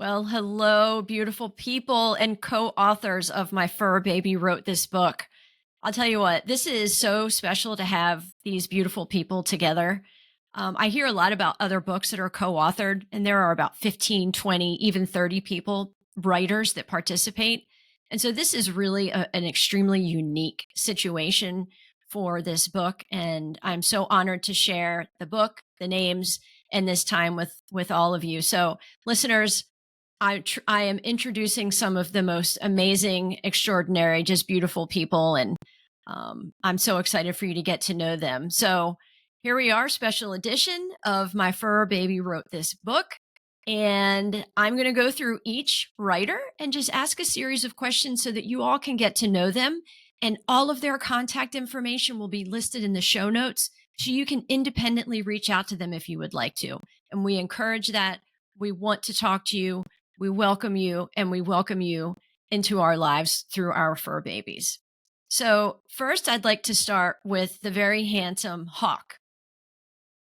Well, hello, beautiful people and co-authors of My Fur Baby Wrote This Book. I'll tell you what, this is so special to have these beautiful people together. I hear a lot about other books that are co-authored, and there are about 15, 20, even 30 people, writers that participate. And so this is really an extremely unique situation for this book. And I'm so honored to share the book, the names, and this time with all of you. So listeners, I am introducing some of the most amazing, extraordinary, just beautiful people, and I'm so excited for you to get to know them. So here we are, special edition of My Fur Baby Wrote This Book. And I'm going to go through each writer and just ask a series of questions so that you all can get to know them. And all of their contact information will be listed in the show notes so you can independently reach out to them if you would like to. And we encourage that. We want to talk to you. We welcome you, and we welcome you into our lives through our fur babies. So, first, I'd like to start with the very handsome Hawk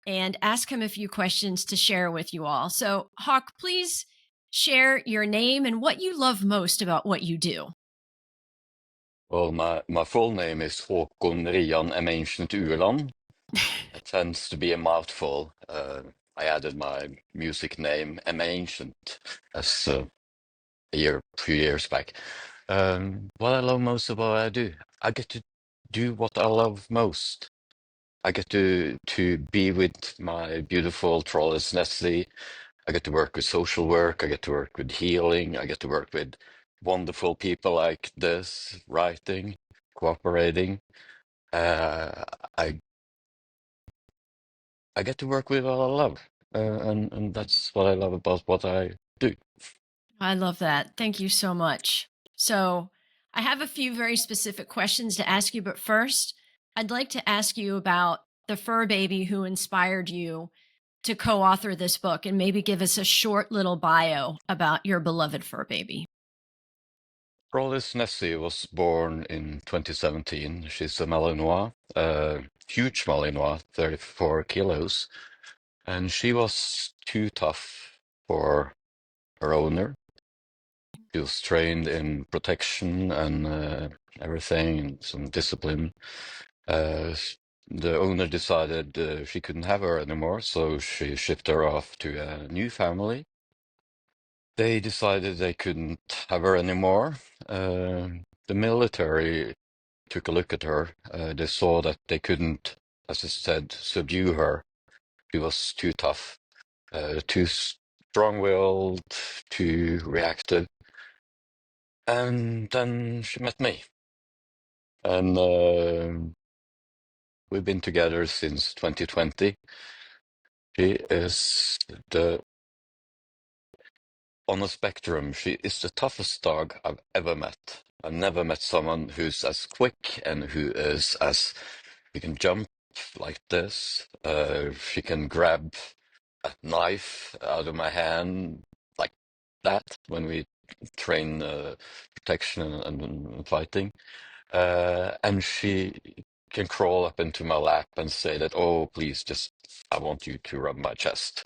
and ask him a few questions to share with you all. So, Hawk, please share your name and what you love most about what you do. Well, my full name is Håkon Rian M. Ancient Ueland. It tends to be a mouthful. I added my music name M. Ancient as a few years back. What I love most about what I do, I get to do what I love most. I get to be with my beautiful trolleys Nessi. I get to work with social work. I get to work with healing. I get to work with wonderful people like this, writing, cooperating. Uh, I I get to work with what I love, and that's what I love about what I do. I love that. Thank you so much. So, I have a few very specific questions to ask you, but first, I'd like to ask you about the fur baby who inspired you to co-author this book and maybe give us a short little bio about your beloved fur baby. Trolleys Nessie was born in 2017. She's a Malinois, huge Malinois, 34 kilos, and she was too tough for her owner. She was trained in protection and everything, and some discipline. The owner decided she couldn't have her anymore, so she shipped her off to a new family. They decided they couldn't have her anymore. The military took a look at her. They saw that they couldn't, as I said, subdue her. She was too tough, too strong-willed, too reactive. And then she met me. And we've been together since 2020. She is on a spectrum, she is the toughest dog I've ever met. I've never met someone who's as quick and who is as, she can jump like this. She can grab a knife out of my hand like that when we train protection and fighting. And she can crawl up into my lap and say that, oh, please, just, I want you to rub my chest.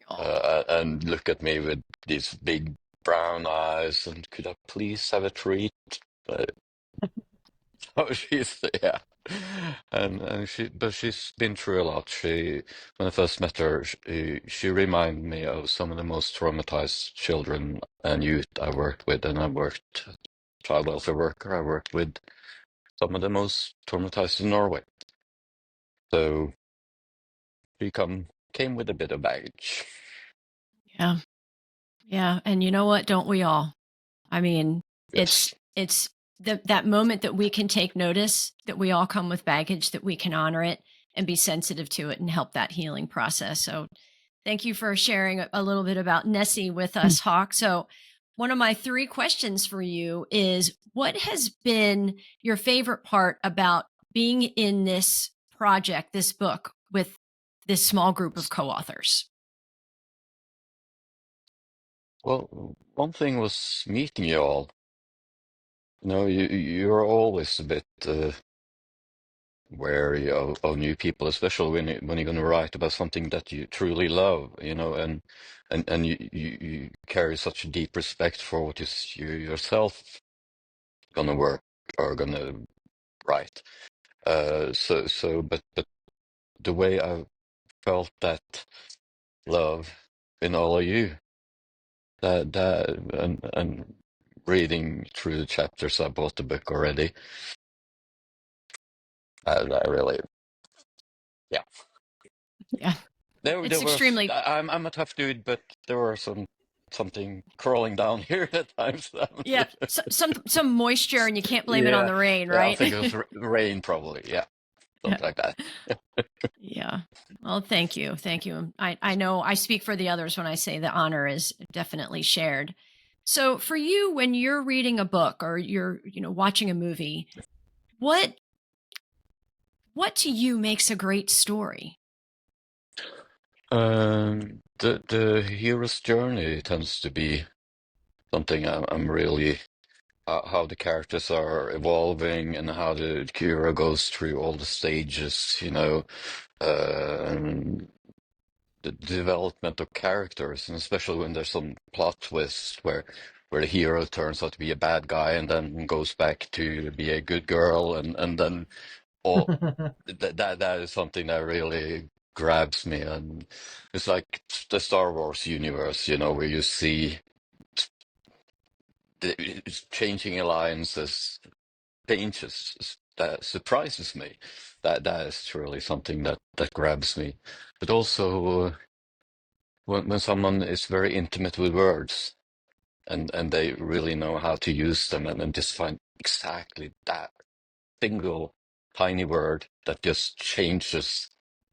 And look at me with these big brown eyes and could I please have a treat? Uh, oh, she's yeah, but she's been through a lot. When I first met her, she reminded me of some of the most traumatized children and youth I worked with, and I worked child welfare worker. I worked with some of the most traumatized in Norway. So she came with a bit of baggage. Yeah. Yeah, and you know what? Don't we all? I mean, Yes. it's that moment that we can take notice that we all come with baggage, that we can honor it and be sensitive to it and help that healing process. So, thank you for sharing a little bit about Nessie with us, Hawk. So, one of my three questions for you is what has been your favorite part about being in this project, this book with this small group of co-authors? Well, one thing was meeting you all. You're always a bit wary of new people, especially when you're going to write about something that you truly love, and you carry such a deep respect for what you yourself gonna work or gonna write. But the way I felt that love in all of you, and reading through the chapters, I bought the book already. I really, yeah. Yeah. There It's was. extremely, I'm a tough dude, but there were something crawling down here at times. yeah, some moisture, and you can't blame it on Yeah, the rain, yeah. I right? think it was rain, probably. Yeah, Yeah. something like that. Yeah. Well, thank you. Thank you. I know I speak for the others when I say the honor is definitely shared. So for you, when you're reading a book or you're, watching a movie, what what to you makes a great story? The hero's journey tends to be something I'm really how the characters are evolving and how the hero goes through all the stages, and the development of characters, and especially when there's some plot twist where the hero turns out to be a bad guy and then goes back to be a good girl, and then all that is something that really grabs me. And it's like the Star Wars universe, where you see it's changing alliances, changes that surprises me. That is truly something that grabs me. But also when someone is very intimate with words, and they really know how to use them, and just find exactly that single tiny word that just changes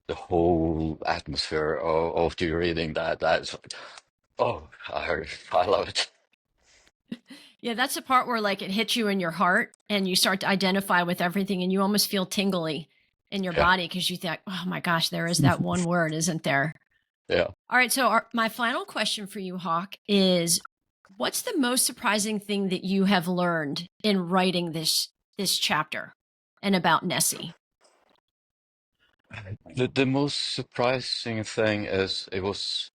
the whole atmosphere of you reading that. That's, oh, I love it. Yeah, that's the part where like it hits you in your heart and you start to identify with everything and you almost feel tingly in your Yeah, body because you think, oh my gosh, there is that one word, isn't there? yeah. All right. So my final question for you, Hawk, is what's the most surprising thing that you have learned in writing this chapter and about Nessie? The most surprising thing is it was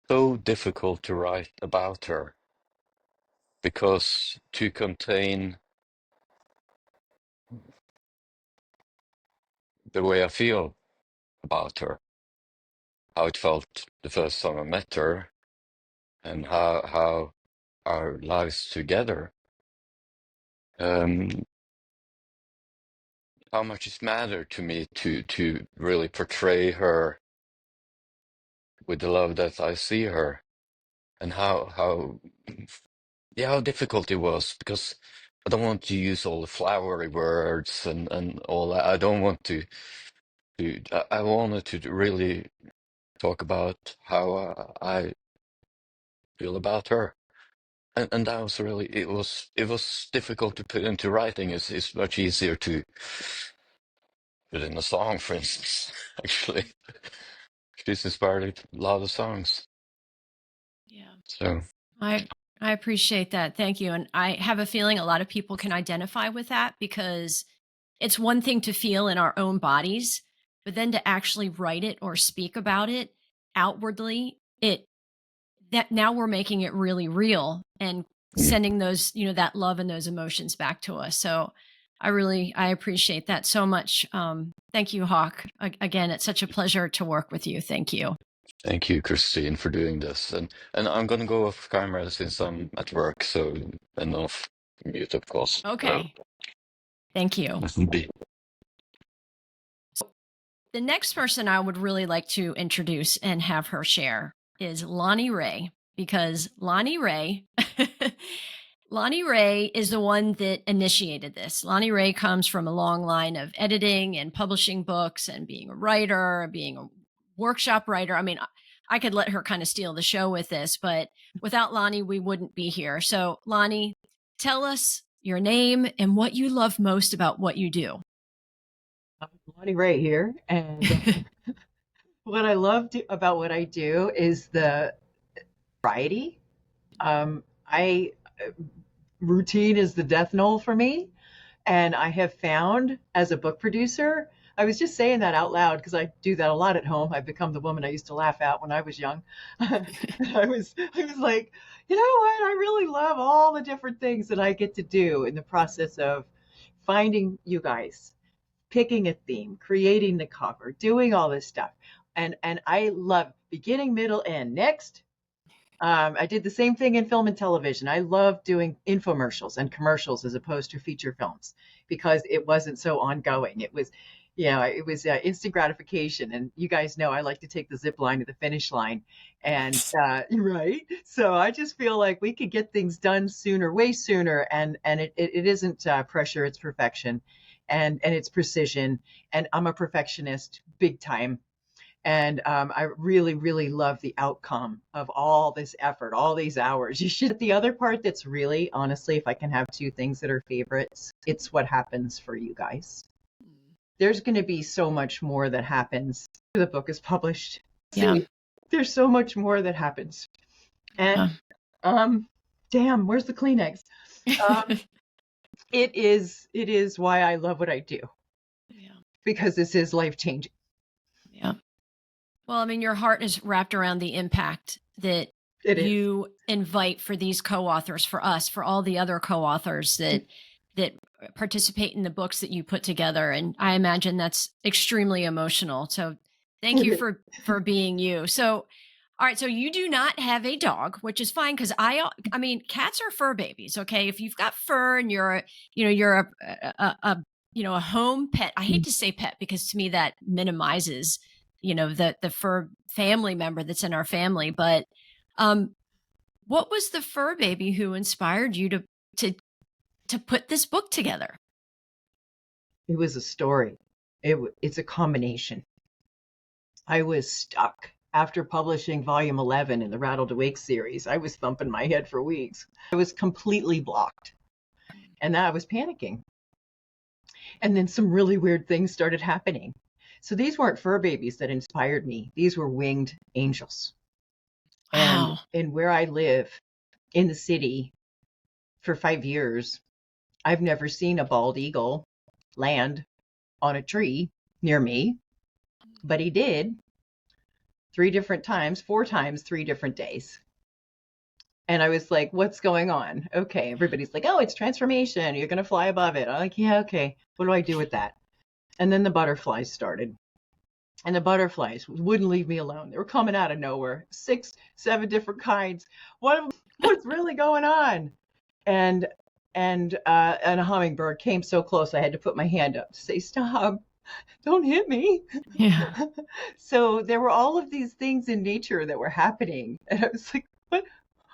so difficult to write about her, because to contain the way I feel about her, how it felt the first time I met her, and how our lives together, um, how much it mattered to me to really portray her with the love that I see her, and how yeah, how difficult it was, because I don't want to use all the flowery words and all that. I don't want I wanted to really talk about how I feel about her. And that was really, it was difficult to put into writing. It's much easier to put in a song, for instance. Actually, she's inspired a lot of songs. Yeah. So I I appreciate that. Thank you. And I have a feeling a lot of people can identify with that because it's one thing to feel in our own bodies, but then to actually write it or speak about it outwardly, it that now we're making it really real and mm, sending those, that love and those emotions back to us. So I appreciate that so much. Thank you, Hawk. Again, it's such a pleasure to work with you. Thank you. thank you, Christine, for doing this. And I'm gonna go off camera since I'm at work, so and off mute, of course. So Okay. Thank you. listen be. The next person I would really like to introduce and have her share is Lonnee Ray, because Lonnee Ray, Lonnee Ray is the one that initiated this. Lonnee Ray comes from a long line of editing and publishing books and being a writer, being a workshop writer. I mean, I could let her kind of steal the show with this, but without Lonnee, we wouldn't be here. So, Lonnee, tell us your name and what you love most about what you do. I'm Lonnee right here, and what I love about what I do is the variety. I routine is the death knell for me, and I have found as a book producer I was just saying that out loud because I do that a lot at home. I've become the woman I used to laugh at when I was young. I was like, you know what? I really love all the different things that I get to do in the process of finding you guys, picking a theme, creating the cover, doing all this stuff. And I love beginning, middle, end. Next. I did the same thing in film and television. I love doing infomercials and commercials as opposed to feature films because it wasn't so ongoing. It was, instant gratification. And you guys know I like to take the zip line to the finish line. And right. So I just feel like we could get things done sooner, way sooner. And it isn't pressure, it's perfection and it's precision. And I'm a perfectionist big time. And I really, really love the outcome of all this effort, all these hours. You should. The other part that's really, honestly, if I can have two things that are favorites, it's what happens for you guys. There's going to be so much more that happens after the book is published. Yeah. See, there's so much more that happens. And damn, where's the Kleenex? It is why I love what I do. Yeah. Because this is life-changing. Yeah. Well, I mean, your heart is wrapped around the impact that you invite for these co-authors, for us, for all the other co-authors that participate in the books that you put together. And I imagine that's extremely emotional. So thank you for being you. So, all right. So you do not have a dog, which is fine. Cause I mean, cats are fur babies. Okay. If you've got fur and you're a home pet, I hate to say pet because to me that minimizes the fur family member that's in our family. But what was the fur baby who inspired you to put this book together? It was a story. It's a combination. I was stuck after publishing volume 11 in the Rattled Awake series. I was thumping my head for weeks. I was completely blocked. And I was panicking. And then some really weird things started happening. So these weren't fur babies that inspired me. These were winged angels. Wow. And where I live in the city for 5 years, I've never seen a bald eagle land on a tree near me, but he did 3 different times, 4 times, 3 different days. And I was like, what's going on? Okay. Everybody's like, oh, it's transformation. You're going to fly above it. I'm like, yeah, okay. What do I do with that? And then the butterflies started. And the butterflies wouldn't leave me alone. They were coming out of nowhere. 6, 7 different kinds. What's really going on? And a hummingbird came so close I had to put my hand up to say, stop. Don't hit me. Yeah. So there were all of these things in nature that were happening. And I was like,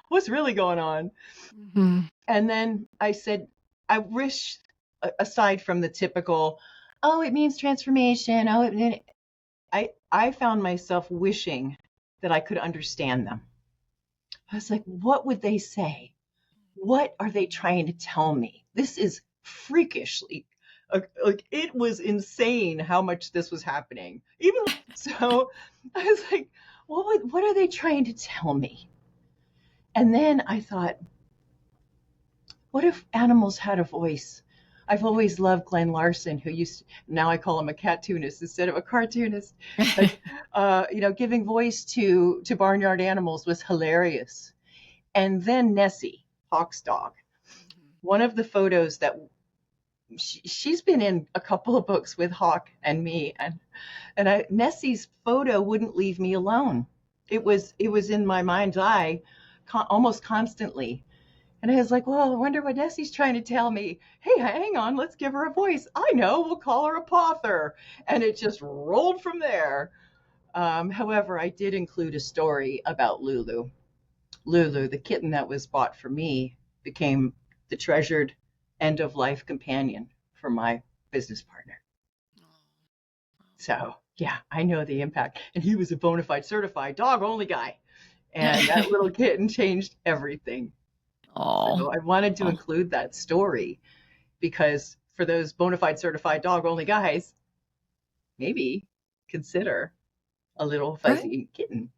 what's really going on? Mm-hmm. And then I said, I wish, aside from the typical, oh, it means transformation. I found myself wishing that I could understand them. I was like, what would they say? What are they trying to tell me? This is freakishly, like it was insane how much this was happening. Even so, I was like, what are they trying to tell me? And then I thought, what if animals had a voice? I've always loved Glenn Larson, who now I call him a cartoonist instead of a cartoonist. But, giving voice to barnyard animals was hilarious. And then Nessi, Hawk's dog, one of the photos that she's been in a couple of books with Hawk and me, and Nessi's photo wouldn't leave me alone. It was in my mind's eye almost constantly. And I was like, well, I wonder what Nessi's trying to tell me. Hey, hang on, let's give her a voice. I know, we'll call her a coauthor. And it just rolled from there. However, I did include a story about Lulu. Lulu, the kitten that was bought for me, became the treasured end-of-life companion for my business partner. So, yeah, I know the impact. And he was a bona fide certified dog-only guy. And that little kitten changed everything. Oh, so I wanted to include that story because for those bona fide certified dog only guys, maybe consider a little fuzzy kitten.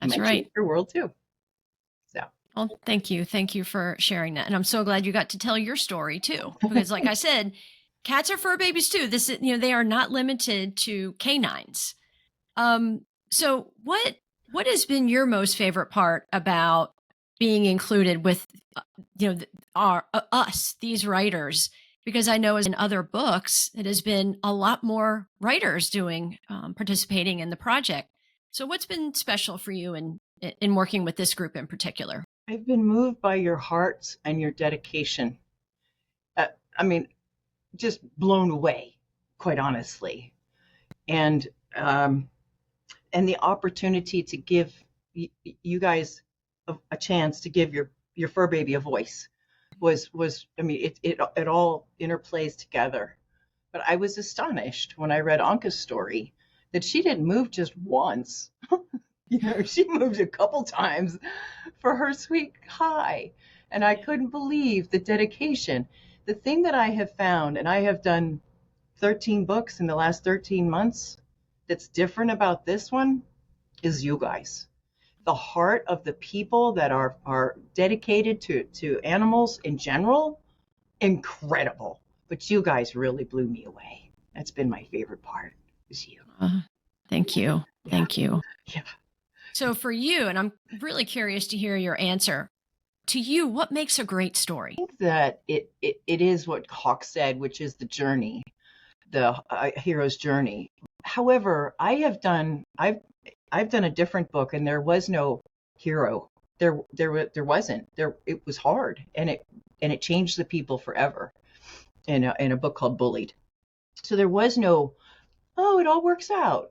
That's might right. change your world too. So, well, thank you for sharing that, and I'm so glad you got to tell your story too. Because, like I said, cats are fur babies too. This is, they are not limited to canines. So what has been your most favorite part about being included with, our us, these writers? Because I know as in other books, it has been a lot more writers doing participating in the project. So what's been special for you in working with this group in particular? I've been moved by your hearts and your dedication. I mean, just blown away, quite honestly. And the opportunity to give you guys a chance to give your fur baby a voice was I mean, it all interplays together. But I was astonished when I read Anke's story that she didn't move just once. She moved a couple times for her sweet hi. And I couldn't believe the dedication. The thing that I have found, and I have done 13 books in the last 13 months, that's different about this one is you guys. The heart of the people that are dedicated to animals in general, incredible. But you guys really blew me away. That's been my favorite part, is you. Thank you. Yeah. Thank you. Yeah. So for you, and I'm really curious to hear your answer, to you, what makes a great story? I think that it is what Hawk said, which is the journey, the hero's journey. However, I've done a different book, and there was no hero. There wasn't. It was hard, and it changed the people forever. In a book called Bullied, so there was no, oh, it all works out.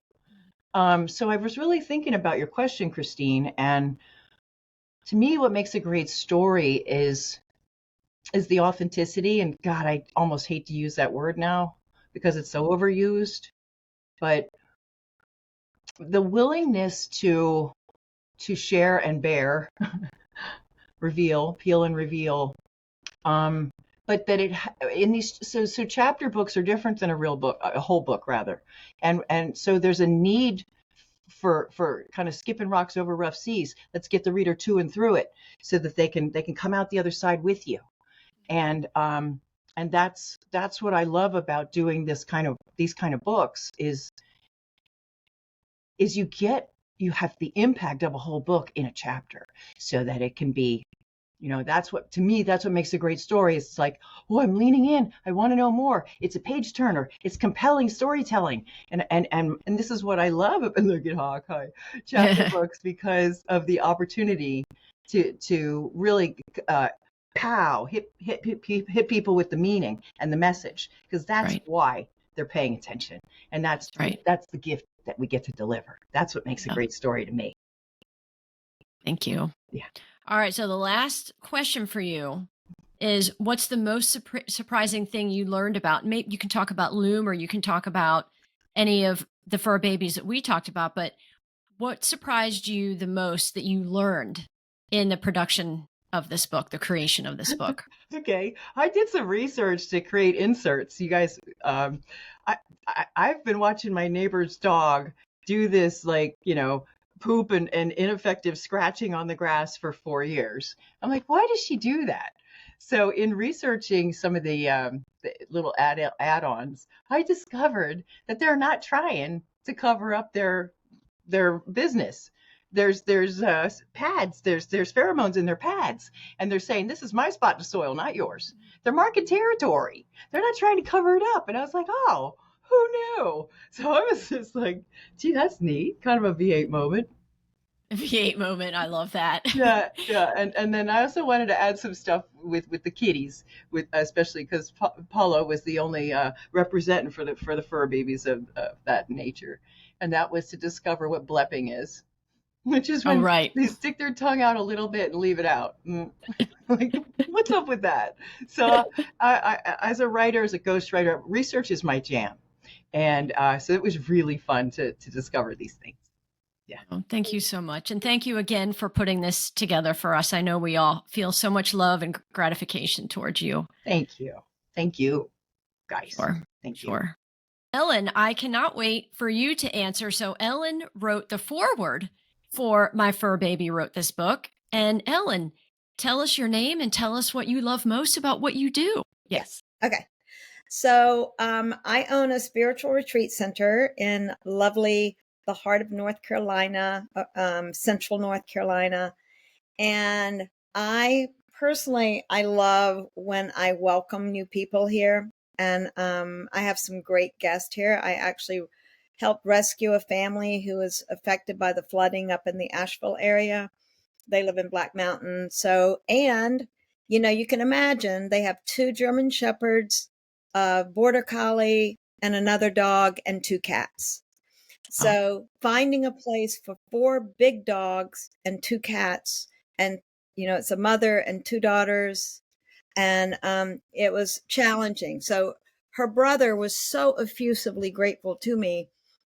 So I was really thinking about your question, Christine, and to me, what makes a great story is the authenticity. And God, I almost hate to use that word now because it's so overused, but the willingness to share and bear, peel and reveal. But that in these so chapter books are different than a real book, a whole book rather, and so there's a need for kind of skipping rocks over rough seas. Let's get the reader to and through it so that they can come out the other side with you, and that's what I love about doing these kind of books is you have the impact of a whole book in a chapter so that it can be. That's what makes a great story. It's like, oh, I'm leaning in. I want to know more. It's a page turner. It's compelling storytelling. And this is what I love about Look at Hawk, hi, chapter books, because of the opportunity to really hit people with the meaning and the message, because that's why they're paying attention. And that's the gift that we get to deliver. That's what makes a great story to me. Thank you. Yeah. All right. So the last question for you is, what's the most surprising thing you learned about? Maybe you can talk about Loom, or you can talk about any of the fur babies that we talked about, but what surprised you the most that you learned in the production of this book, the creation of this book? Okay. I did some research to create inserts. You guys, I've been watching my neighbor's dog do this, poop and ineffective scratching on the grass for 4 years. I'm like, why does she do that? So in researching some of the little add-ons, I discovered that they're not trying to cover up their business. There's pads, there's pheromones in their pads, and they're saying, this is my spot to soil, not yours. They're marking territory. They're not trying to cover it up. And I was like, oh, who knew? So I was just like, gee, that's neat. Kind of a V8 moment. V8 moment. I love that. Yeah. And then I also wanted to add some stuff with the kitties, especially because Paolo was the only representative for the fur babies of that nature. And that was to discover what blepping is, which is when they stick their tongue out a little bit and leave it out. Like, what's up with that? So I as a writer, as a ghostwriter, research is my jam. And so it was really fun to discover these things. Yeah. Oh, thank you so much. And thank you again for putting this together for us. I know we all feel so much love and gratification towards you. Thank you. Thank you, guys. Sure. Thank you. Sure. Ellen, I cannot wait for you to answer. So Ellen wrote the foreword for My Fur Baby Wrote This Book. And Ellen, tell us your name and tell us what you love most about what you do. Yes. Okay. So I own a spiritual retreat center in lovely, the heart of North Carolina, central North Carolina. And I personally, I love when I welcome new people here. And I have some great guests here. I actually helped rescue a family who was affected by the flooding up in the Asheville area. They live in Black Mountain. So, and you can imagine they have 2 German Shepherds, a Border Collie, and another dog and 2 cats. Oh, So finding a place for 4 big dogs and 2 cats, and it's a mother and 2 daughters, and it was challenging. So her brother was so effusively grateful to me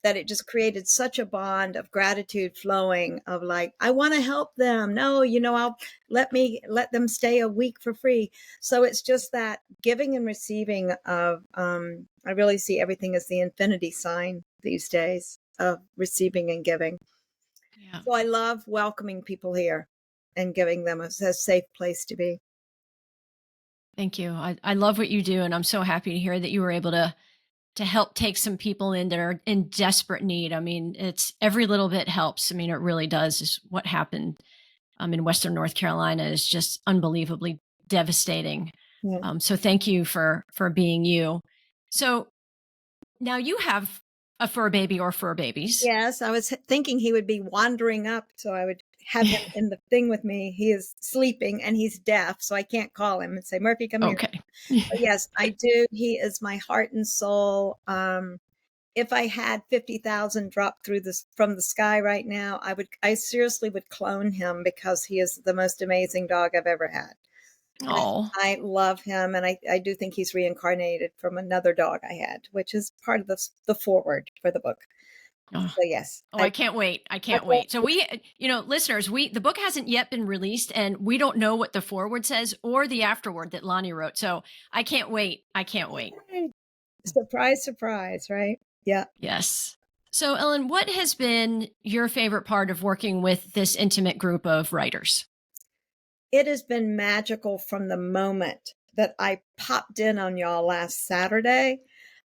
that it just created such a bond of gratitude flowing of like, I want to help them. No, I'll let them stay a week for free. So it's just that giving and receiving of, I really see everything as the infinity sign these days of receiving and giving. yeah. So I love welcoming people here and giving them a safe place to be. Thank you. I love what you do, and I'm so happy to hear that you were able to help take some people in that are in desperate need. I mean, it's every little bit helps. I mean, it really does. Is what happened in Western North Carolina is just unbelievably devastating. Yeah. So thank you for being you. So now you have a fur baby or fur babies. Yes, I was thinking he would be wandering up, so I would have him in the thing with me. He is sleeping and he's deaf, so I can't call him and say, Murphy, come here. Okay. But yes, I do. He is my heart and soul. If I had 50,000 drop from the sky right now, I seriously would clone him because he is the most amazing dog I've ever had. And Oh, I love him, and I do think he's reincarnated from another dog I had, which is part of the foreword for the book. oh, So yes, oh, I can't wait. I can't wait. So we, listeners, the book hasn't yet been released and we don't know what the foreword says or the afterword that Lonnee wrote. So I can't wait. I can't wait. surprise, surprise, right? Yeah. Yes. So Ellen, what has been your favorite part of working with this intimate group of writers? It has been magical from the moment that I popped in on y'all last Saturday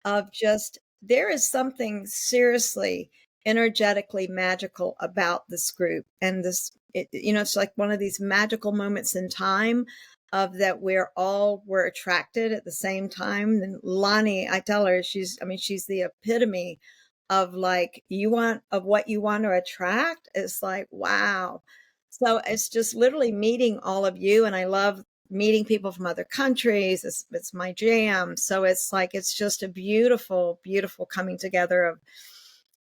of just, there is something seriously energetically magical about this group. And it's like one of these magical moments in time of that we're attracted at the same time. And Lonnee, I tell her, she's the epitome of like, what you want to attract. It's like, wow. So it's just literally meeting all of you. And I love meeting people from other countries. It's my jam. So it's like, it's just a beautiful, beautiful coming together of,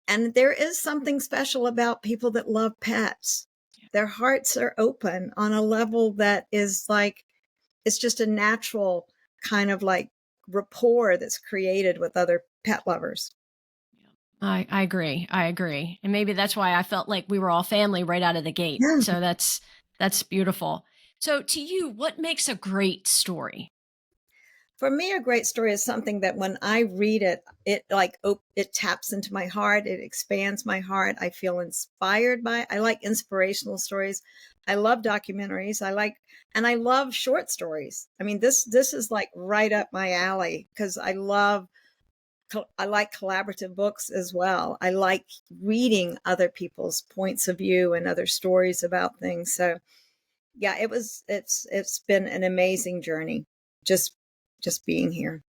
and there is something special about people that love pets. Their hearts are open on a level that is like, it's just a natural kind of like rapport that's created with other pet lovers. I agree. I agree. And maybe that's why I felt like we were all family right out of the gate. Yeah. So that's beautiful. So to you, what makes a great story? For me, a great story is something that when I read it, it taps into my heart. It expands my heart. I feel inspired by it. I like inspirational stories. I love documentaries. I love short stories. I mean, this is like right up my alley because I like collaborative books as well. I like reading other people's points of view and other stories about things. So yeah, it's been an amazing journey. Just being here.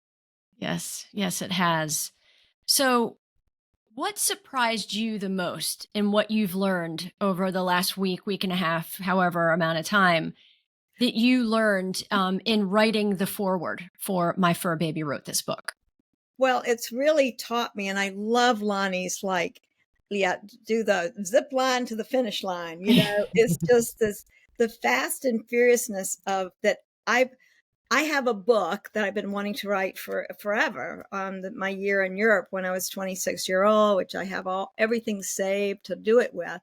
Yes. Yes, it has. So what surprised you the most in what you've learned over the last week and a half, however amount of time that you learned in writing the foreword for My Fur Baby Wrote This Book? Well, it's really taught me, and I love Lonnie's like, yeah, do the zip line to the finish line. It's just the fast and furiousness of that. I have a book that I've been wanting to write for forever. My year in Europe when I was 26-year old, which I have everything saved to do it with.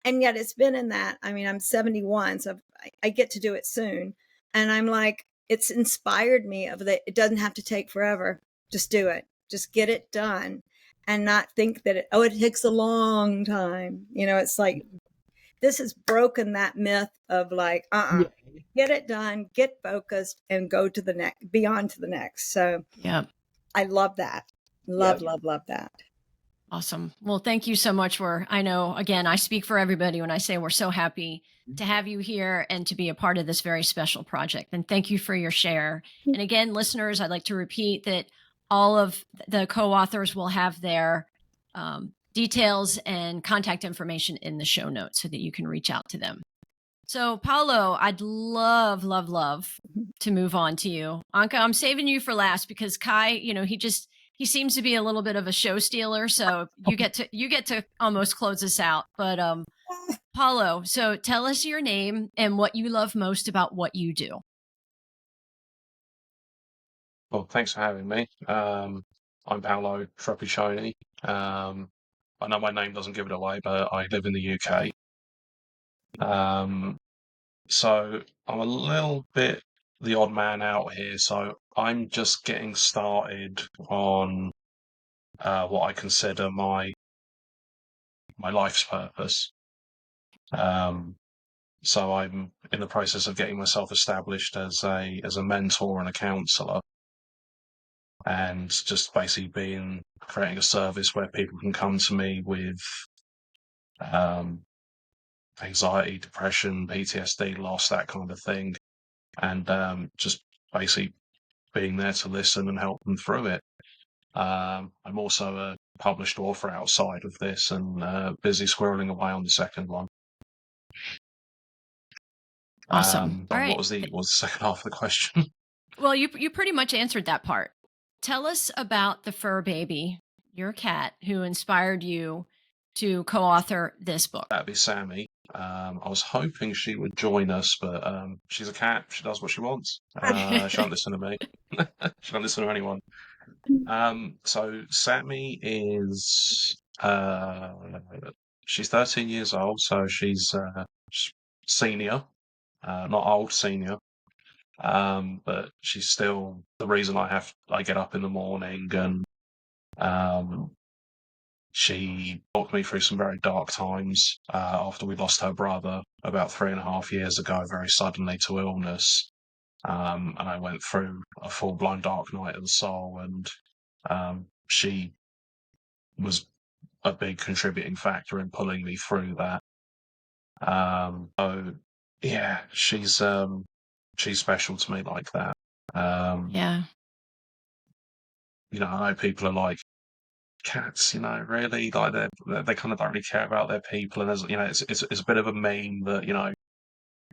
And yet it's been in that. I mean, I'm 71, so I get to do it soon. And I'm like, it's inspired me of that. It doesn't have to take forever. Just do it. Just get it done and not think that it takes a long time. It's like this has broken that myth of like, Yeah. get it done, get focused, and go to the next, beyond to the next. So Yeah. I love that. Love that. Awesome. Well, thank you so much I know, again, I speak for everybody when I say we're so happy to have you here and to be a part of this very special project. And thank you for your share. And again, listeners, I'd like to repeat that all of the co-authors will have their details and contact information in the show notes so that you can reach out to them. So, Paolo, I'd love to move on to you. Anke, I'm saving you for last because Kai, he seems to be a little bit of a show stealer, so you get to almost close us out. But Paolo, so tell us your name and what you love most about what you do. Well, thanks for having me. I'm Paolo Trapiccioni. I know my name doesn't give it away, but I live in the UK. So I'm a little bit the odd man out here. So I'm just getting started on what I consider my life's purpose. So I'm in the process of getting myself established as a mentor and a counsellor, and just basically creating a service where people can come to me with anxiety, depression, PTSD, loss, that kind of thing, and just basically being there to listen and help them through it. I'm also a published author outside of this, and busy squirreling away on the second one. Awesome. All right. What was the second half of the question? Well, you pretty much answered that part. Tell us about the fur baby, your cat, who inspired you to co-author this book. That'd be Sammy. I was hoping she would join us, but she's a cat. She does what she wants. She won't listen to me. She won't listen to anyone. So Sammy is she's 13 years old, so she's senior, not old, senior. But she's still the reason I get up in the morning, and she walked me through some very dark times after we lost her brother about 3.5 years ago, very suddenly to illness. And I went through a full-blown dark night of the soul, and she was a big contributing factor in pulling me through that. So yeah, she's special to me like that. Yeah. I know people are like, cats, really, like they kind of don't really care about their people, and it's a bit of a meme that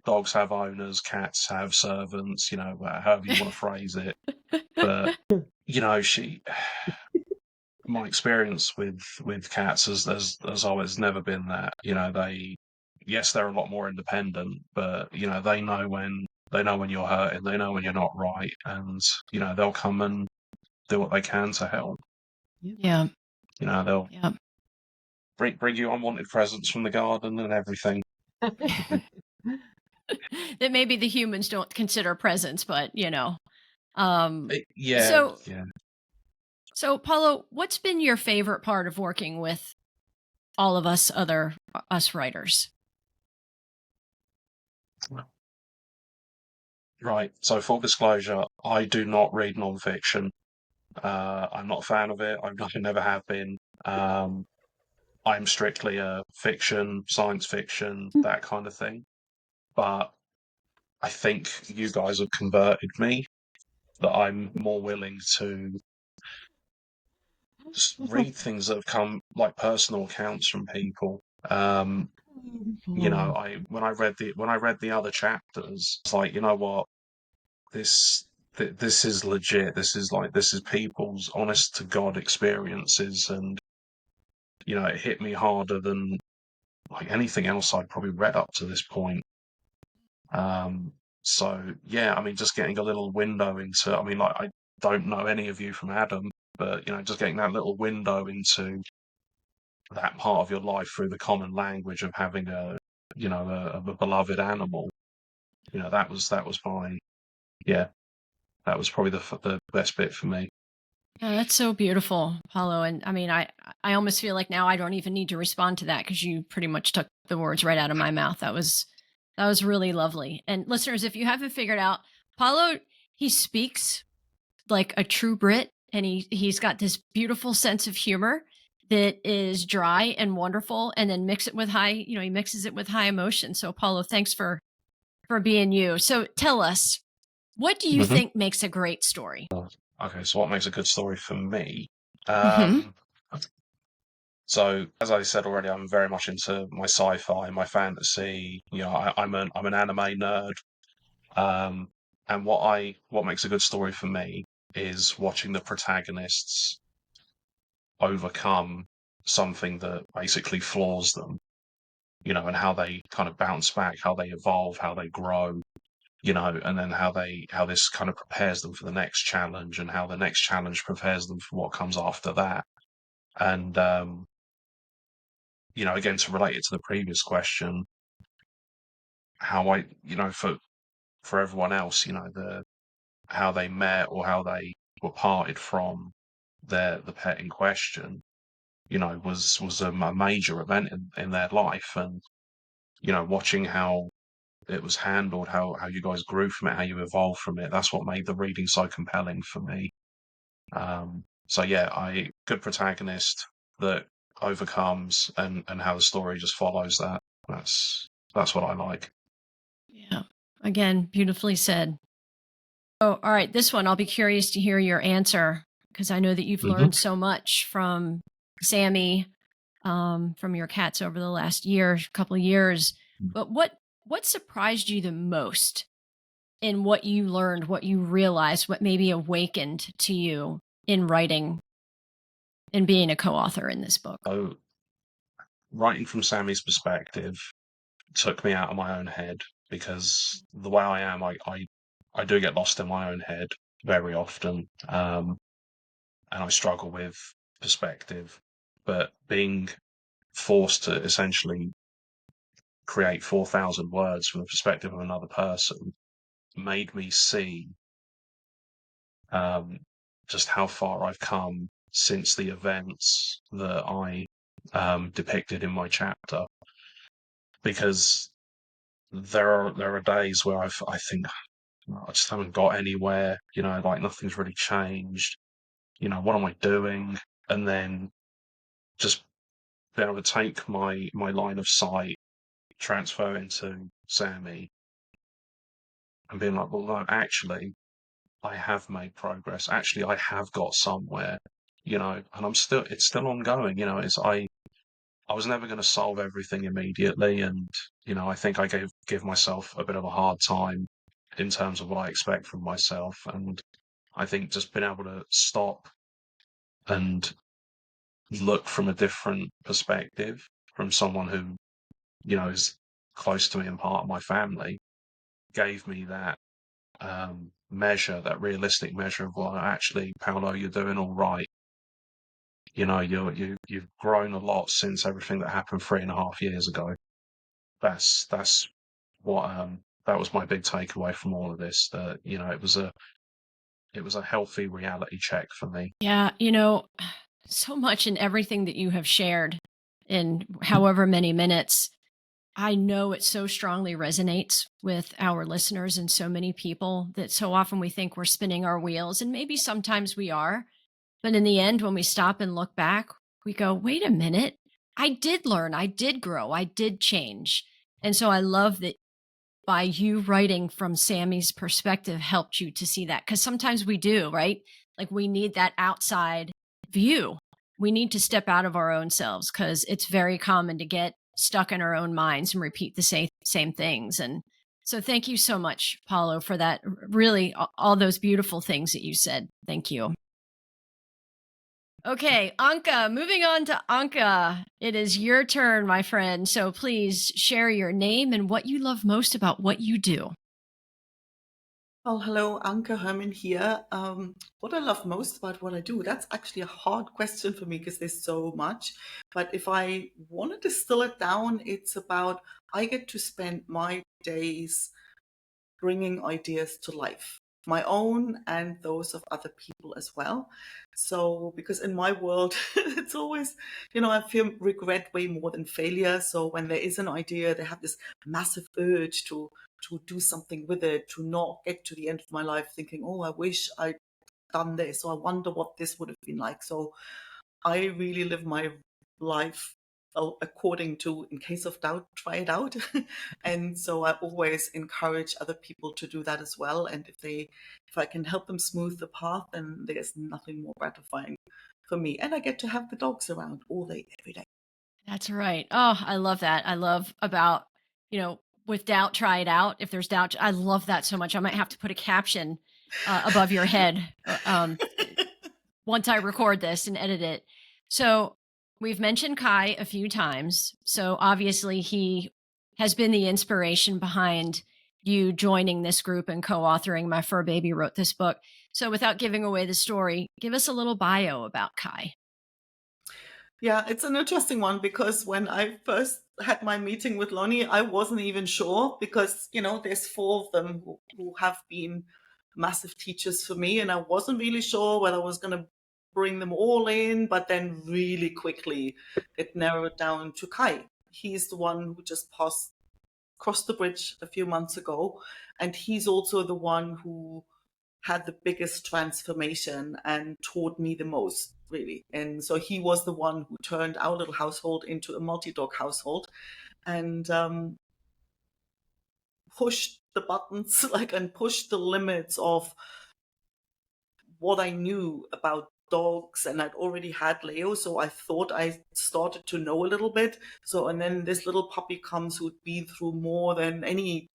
dogs have owners, cats have servants, however you want to phrase it. But my experience with cats has always never been that. They're a lot more independent, but they know when you're hurting, they know when you're not right, and they'll come and do what they can to help. Yeah. They'll bring you unwanted presents from the garden and everything. That maybe the humans don't consider presents, but Yeah. So Paolo, what's been your favorite part of working with all of us writers? Right. So full disclosure, I do not read nonfiction. I'm not a fan of it. I never have been. I'm strictly a fiction, science fiction, that kind of thing. But I think you guys have converted me, that I'm more willing to just read things that have come like personal accounts from people. When I read the other chapters, it's like, you know what, this is legit. This is people's honest to God experiences, and it hit me harder than like anything else I'd probably read up to this point. So yeah, I mean, just getting a little window into. I mean, like, I don't know any of you from Adam, but just getting that little window into that part of your life through the common language of having a beloved animal. That was probably the best bit for me. Yeah, that's so beautiful, Paolo. And I mean, I almost feel like now I don't even need to respond to that because you pretty much took the words right out of my mouth. That was really lovely. And listeners, if you haven't figured out, Paolo, he speaks like a true Brit, and he's got this beautiful sense of humor that is dry and wonderful, and then mix it with he mixes it with high emotion. So, Paolo, thanks for being you. So, tell us, what do you Hmm. think makes a great story? Okay, so what makes a good story for me? Hmm. Um, so as I said already, I'm very much into my sci-fi, my fantasy. I'm an anime nerd. Um, and what makes a good story for me is watching the protagonists overcome something that basically floors them, and how they kind of bounce back, how they evolve, how they grow, and then how this kind of prepares them for the next challenge, and how the next challenge prepares them for what comes after that. And again, to relate it to the previous question, how for everyone else, how they met or how they were parted from the pet in question, was a major event in their life. And watching how it was handled, how you guys grew from it, how you evolved from it, that's what made the reading so compelling for me. So yeah, I good protagonist that overcomes, and how the story just follows that. That's what I like. Yeah. Again, beautifully said. Oh, all right. This one, I'll be curious to hear your answer because I know that you've Hmm. learned so much from Sammy, from your cats over the last couple of years. But what surprised you the most in what you learned, what you realized, what maybe awakened to you in writing and being a co-author in this book? So writing from Sammy's perspective took me out of my own head, because the way I am, I do get lost in my own head very often, and I struggle with perspective. But being forced to essentially create 4,000 words from the perspective of another person made me see um, just how far I've come since the events that I depicted in my chapter. Because there are days where I think, I just haven't got anywhere. Like nothing's really changed. What am I doing? And then just being able to take my line of sight, transfer into Sammy, and being like, well, no, actually, I have made progress. Actually, I have got somewhere. And it's still ongoing. It's I was never going to solve everything immediately, and I think I give myself a bit of a hard time in terms of what I expect from myself. And I think just being able to stop and look from a different perspective, from someone who is close to me and part of my family, gave me that measure, that realistic measure of, well, actually, Paolo, you're doing all right. You've grown a lot since everything that happened 3.5 years ago. That's what that was my big takeaway from all of this. That it was a healthy reality check for me. Yeah, so much in everything that you have shared in however many minutes. I know it so strongly resonates with our listeners and so many people that so often we think we're spinning our wheels, and maybe sometimes we are. But in the end, when we stop and look back, we go, wait a minute, I did learn, I did grow, I did change. And so I love that by you writing from Sammy's perspective helped you to see that. Because sometimes we do, right? Like we need that outside view. We need to step out of our own selves because it's very common to get stuck in our own minds and repeat the same things. And so thank you so much, Paulo, for that. Really, all those beautiful things that you said. Thank you. Okay, Anke, moving on to Anke. It is your turn, my friend. So please share your name and what you love most about what you do. Oh, hello, Anke Herman here. What I love most about what I do, that's actually a hard question for me because there's so much. But if I wanted to distill it down, it's about I get to spend my days bringing ideas to life. my own and those of other people as well. So, because in my world, it's always, I feel regret way more than failure. So when there is an idea, they have this massive urge to do something with it, to not get to the end of my life thinking, oh, I wish I'd done this, or I wonder what this would have been like. So I really live my life according to, in case of doubt, try it out. And so I always encourage other people to do that as well. And if I can help them smooth the path, then there's nothing more gratifying for me. And I get to have the dogs around all day, every day. That's right. Oh, I love that. I love about, with doubt, try it out. If there's doubt, I love that so much. I might have to put a caption above your head once I record this and edit it. So we've mentioned Kai a few times. So obviously he has been the inspiration behind you joining this group and co-authoring My Fur Baby Wrote This Book. So without giving away the story, give us a little bio about Kai. Yeah, it's an interesting one because when I first had my meeting with Lonnee, I wasn't even sure because, there's 4 of them who have been massive teachers for me. And I wasn't really sure whether I was going to bring them all in, but then really quickly it narrowed down to Kai. He's the one who just crossed the bridge a few months ago. And he's also the one who had the biggest transformation and taught me the most, really. And so he was the one who turned our little household into a multi-dog household and pushed the buttons, and pushed the limits of what I knew about dogs. And I'd already had Leo, so I thought I started to know a little bit. So, and then this little puppy comes who'd been through more than any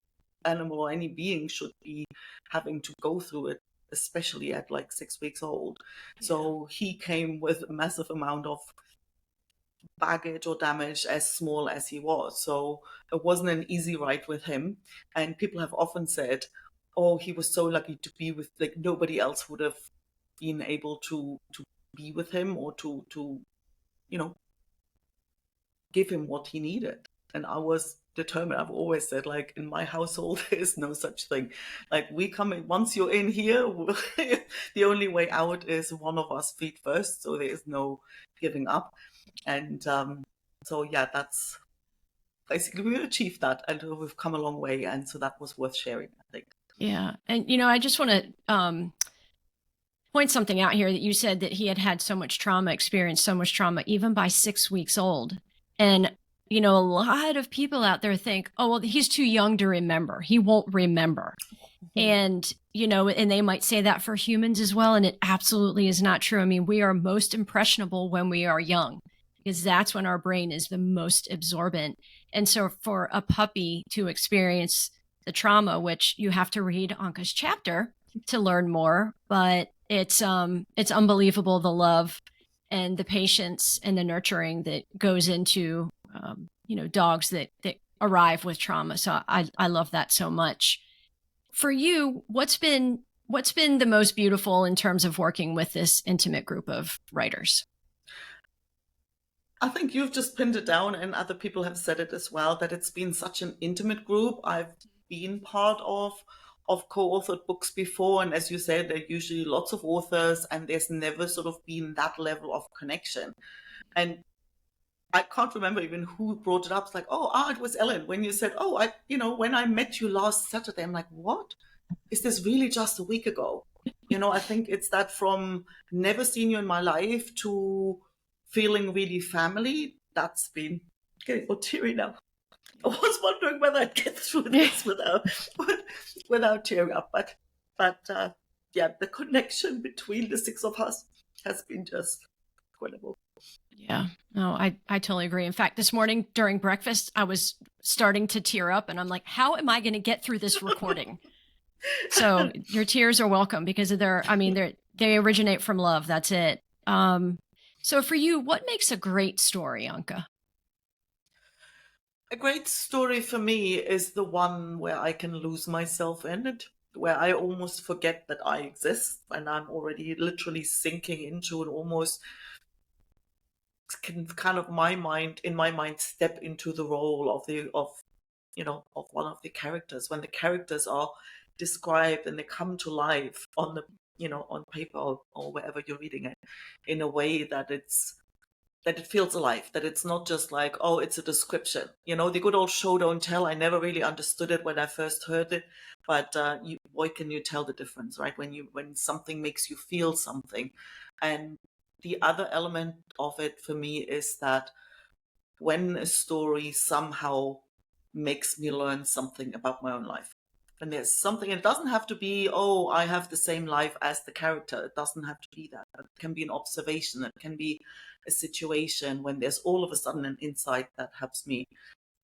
animal or any being should be having to go through it, especially at 6 weeks old. So he came with a massive amount of baggage or damage, as small as he was. So it wasn't an easy ride with him. And people have often said, oh, he was so lucky to be with, nobody else would have been able to be with him or to give him what he needed. And I was determined. I've always said, in my household, there is no such thing. We come in, once you're in here, the only way out is one of us feet first. So there is no giving up. And so, yeah, that's basically, we achieved that and we've come a long way. And so that was worth sharing, I think. Yeah. And, I just want to point something out here that you said that he had so much trauma, experienced so much trauma, even by 6 weeks old. And, a lot of people out there think, oh, well, he's too young to remember. He won't remember. And, and they might say that for humans as well. And it absolutely is not true. I mean, we are most impressionable when we are young because that's when our brain is the most absorbent. And so for a puppy to experience the trauma, which you have to read Anke's chapter to learn more, but it's unbelievable, the love and the patience and the nurturing that goes into, dogs that arrive with trauma. So I love that so much. For you, what's been the most beautiful in terms of working with this intimate group of writers? I think you've just pinned it down, and other people have said it as well, that it's been such an intimate group. I've been part of co-authored books before, and as you said, there are usually lots of authors, and there's never sort of been that level of connection. And I can't remember even who brought it up. It's it was Ellen. When you said, when I met you last Saturday, I'm like, what? Is this really just a week ago? I think it's that from never seen you in my life to feeling really family. That's been getting all teary now. I was wondering whether I'd get through this without tearing up. But yeah, the connection between the 6 of us has been just incredible. Yeah, no, I totally agree. In fact, this morning during breakfast, I was starting to tear up and I'm like, how am I going to get through this recording? So your tears are welcome because they originate from love. That's it. So for you, what makes a great story, Anke? A great story for me is the one where I can lose myself in it, where I almost forget that I exist and I'm already literally sinking into and almost can kind of in my mind step into the role of one of the characters, when the characters are described and they come to life on the, on paper or wherever you're reading it, in a way that it feels alive, that it's not just like, oh, it's a description. The good old show don't tell. I never really understood it when I first heard it, but boy, can you tell the difference, right? When something makes you feel something. And the other element of it for me is that when a story somehow makes me learn something about my own life. And there's something, it doesn't have to be, oh, I have the same life as the character. It doesn't have to be that. It can be an observation. It can be a situation when there's all of a sudden an insight that helps me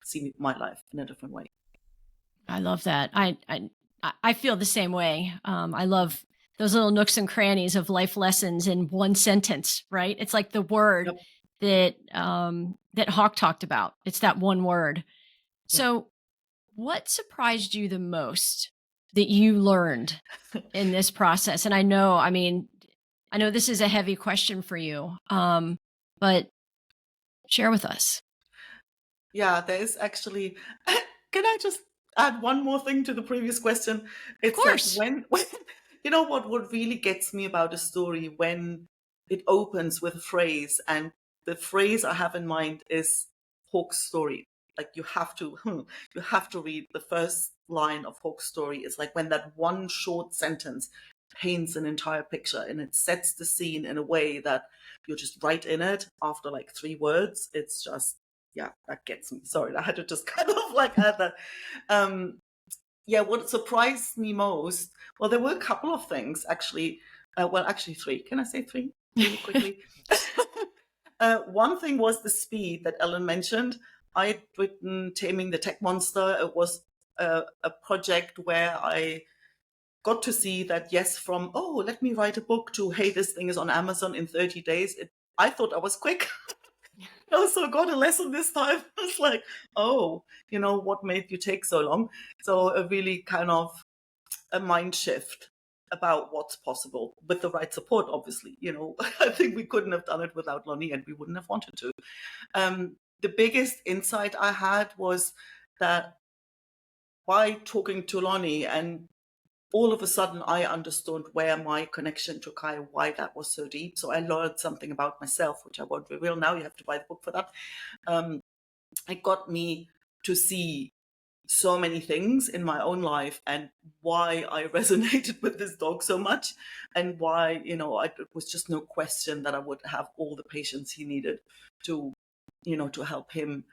see my life in a different way. I love that. I feel the same way. I love those little nooks and crannies of life lessons in one sentence, right? It's like the word Yep. that Hawk talked about. It's that one word. Yep. So what surprised you the most that you learned in this process? And I know this is a heavy question for you, but share with us. Yeah, there is actually, can I just add one more thing to the previous question? It's Of course. like when what really gets me about a story, when it opens with a phrase, and the phrase I have in mind is Hawk's story. Like you have to read the first line of Hawk's story. It's like when that one short sentence paints an entire picture and it sets the scene in a way that you're just right in it after like 3 words. It's just, yeah, that gets me. Sorry, I had to just kind of like add that. What surprised me most, well, there were a couple of things actually. Actually 3. Can I say 3 really quickly? One thing was the speed that Ellen mentioned. I had written Taming the Tech Monster. It was a project where I got to see that, yes, from, oh, let me write a book to, hey, this thing is on Amazon in 30 days. I thought I was quick. I also got a lesson this time. It's like, oh, what made you take so long? So a really kind of a mind shift about what's possible with the right support, obviously. I think we couldn't have done it without Lonnee, and we wouldn't have wanted to. The biggest insight I had was that by talking to Lonnee, and all of a sudden I understood where my connection to Kai, why that was so deep. So I learned something about myself, which I won't reveal now. You have to buy the book for that. It got me to see so many things in my own life and why I resonated with this dog so much, and why, it was just no question that I would have all the patience he needed to, to help him,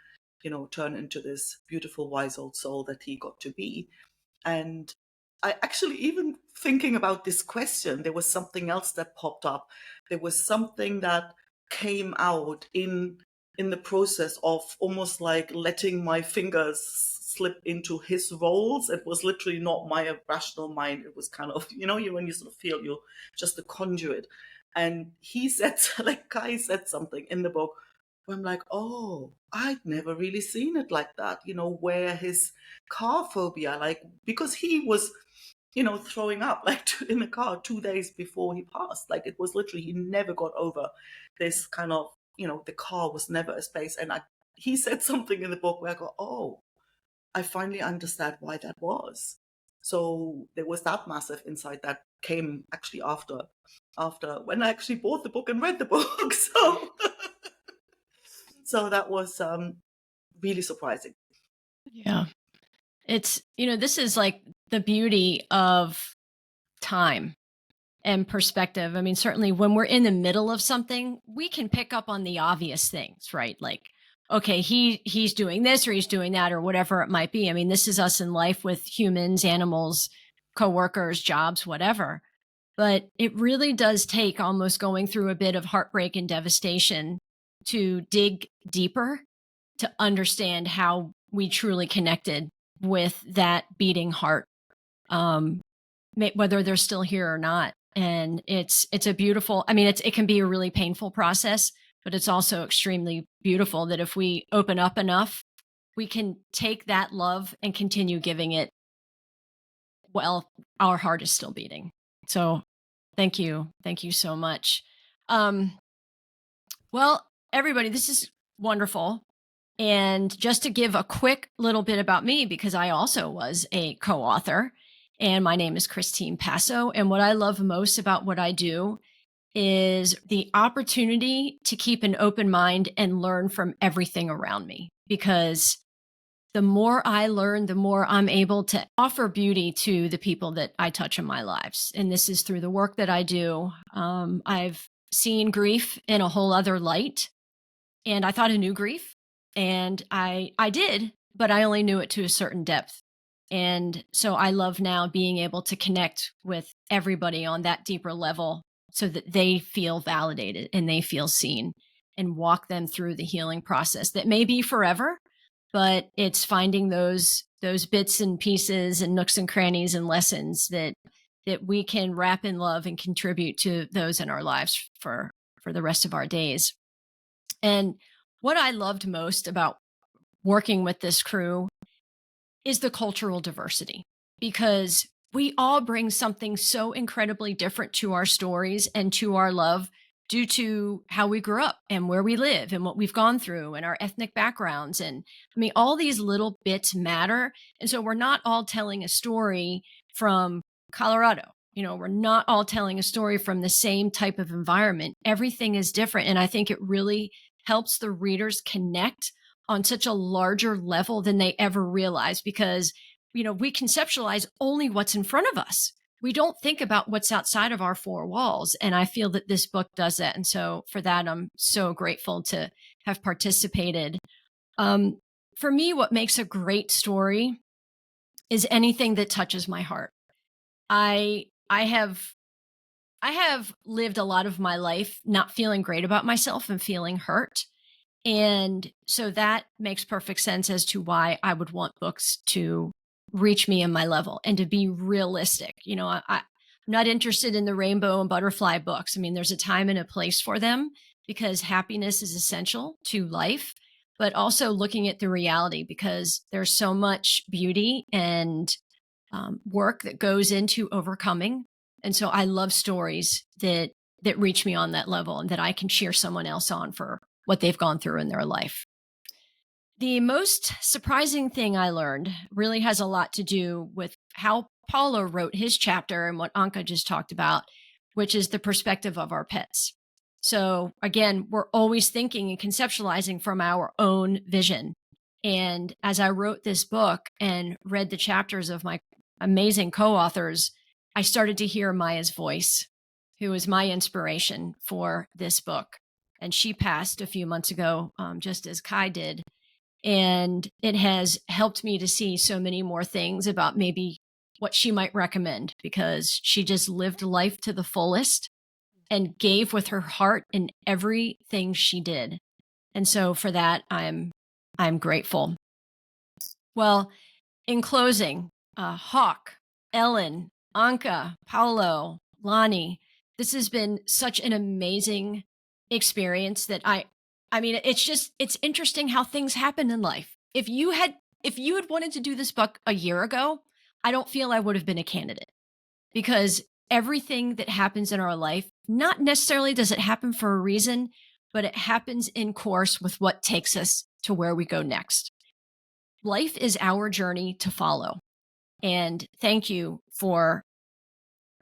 turn into this beautiful, wise old soul that he got to be. And I actually, even thinking about this question, there was something else that popped up. There was something that came out in the process of almost like letting my fingers slip into his roles. It was literally not my rational mind. It was kind of, when you sort of feel you're just a conduit. And he said, like Kai said something in the book where I'm like, oh, I'd never really seen it like that, where his car phobia, like, because he was, throwing up like in the car 2 days before he passed. Like it was literally, he never got over this kind of, the car was never a space. And he said something in the book where I go, oh, I finally understand why that was. So there was that massive insight that came actually after when I actually bought the book and read the book. So that was really surprising. Yeah. It's, this is like the beauty of time and perspective. I mean, certainly when we're in the middle of something, we can pick up on the obvious things, right? Like, okay, he's doing this or he's doing that or whatever it might be. I mean, this is us in life with humans, animals, coworkers, jobs, whatever. But it really does take almost going through a bit of heartbreak and devastation to dig deeper, to understand how we truly connected with that beating heart, whether they're still here or not. And it's a beautiful, it can be a really painful process, but it's also extremely beautiful that if we open up enough, we can take that love and continue giving it while our heart is still beating. So thank you. Thank you so much. Well, everybody, this is wonderful. And just to give a quick little bit about me, because I also was a co-author, And my name is Christine Passo. And what I love most about what I do is the opportunity to keep an open mind and learn from everything around me. Because the more I learn, the more I'm able to offer beauty to the people that I touch in my lives. And this is through the work that I do. I've seen grief in a whole other light, and I thought I knew grief, and I did, but I only knew it to a certain depth. And so I love now being able to connect with everybody on that deeper level so that they feel validated and they feel seen, and walk them through the healing process that may be forever, but it's finding those bits and pieces and nooks and crannies and lessons that we can wrap in love and contribute to those in our lives for the rest of our days. And what I loved most about working with this crew is the cultural diversity, because we all bring something so incredibly different to our stories and to our love due to how we grew up and where we live and what we've gone through and our ethnic backgrounds. And I mean, all these little bits matter. And so we're not all telling a story from Colorado. We're not all telling a story from the same type of environment. Everything is different. And I think it really helps the readers connect on such a larger level than they ever realize, because we conceptualize only what's in front of us. We don't think about what's outside of our four walls, and I feel that this book does that. And so for that, I'm so grateful to have participated. For me, what makes a great story is anything that touches my heart. I have lived a lot of my life not feeling great about myself and feeling hurt. And so that makes perfect sense as to why I would want books to reach me in my level and to be realistic. I'm not interested in the rainbow and butterfly books. I mean, there's a time and a place for them because happiness is essential to life, but also looking at the reality, because there's so much beauty and work that goes into overcoming. And so I love stories that reach me on that level and that I can cheer someone else on for what they've gone through in their life. The most surprising thing I learned really has a lot to do with how Paolo wrote his chapter and what Anke just talked about, which is the perspective of our pets. So again, we're always thinking and conceptualizing from our own vision. And as I wrote this book and read the chapters of my amazing co-authors, I started to hear Maya's voice, who is my inspiration for this book. And she passed a few months ago, just as Kai did. And it has helped me to see so many more things about maybe what she might recommend, because she just lived life to the fullest and gave with her heart in everything she did. And so for that, I'm grateful. Well, in closing, Hawk, Ellen, Anke, Paolo, Lonnee, this has been such an amazing experience that I mean, it's interesting how things happen in life. If you had wanted to do this book a year ago, I don't feel I would have been a candidate, because everything that happens in our life, not necessarily does it happen for a reason, but it happens in course with what takes us to where we go next. Life is our journey to follow. And thank you for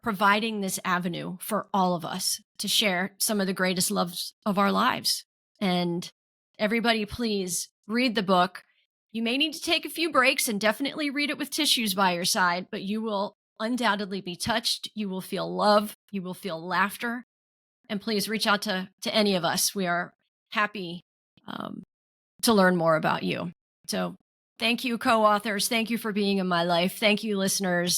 providing this avenue for all of us to share some of the greatest loves of our lives. And everybody, please read the book. You may need to take a few breaks and definitely read it with tissues by your side, but you will undoubtedly be touched. You will feel love. You will feel laughter. And please reach out to any of us. We are happy to learn more about you. So thank you, co-authors. Thank you for being in my life. Thank you, listeners.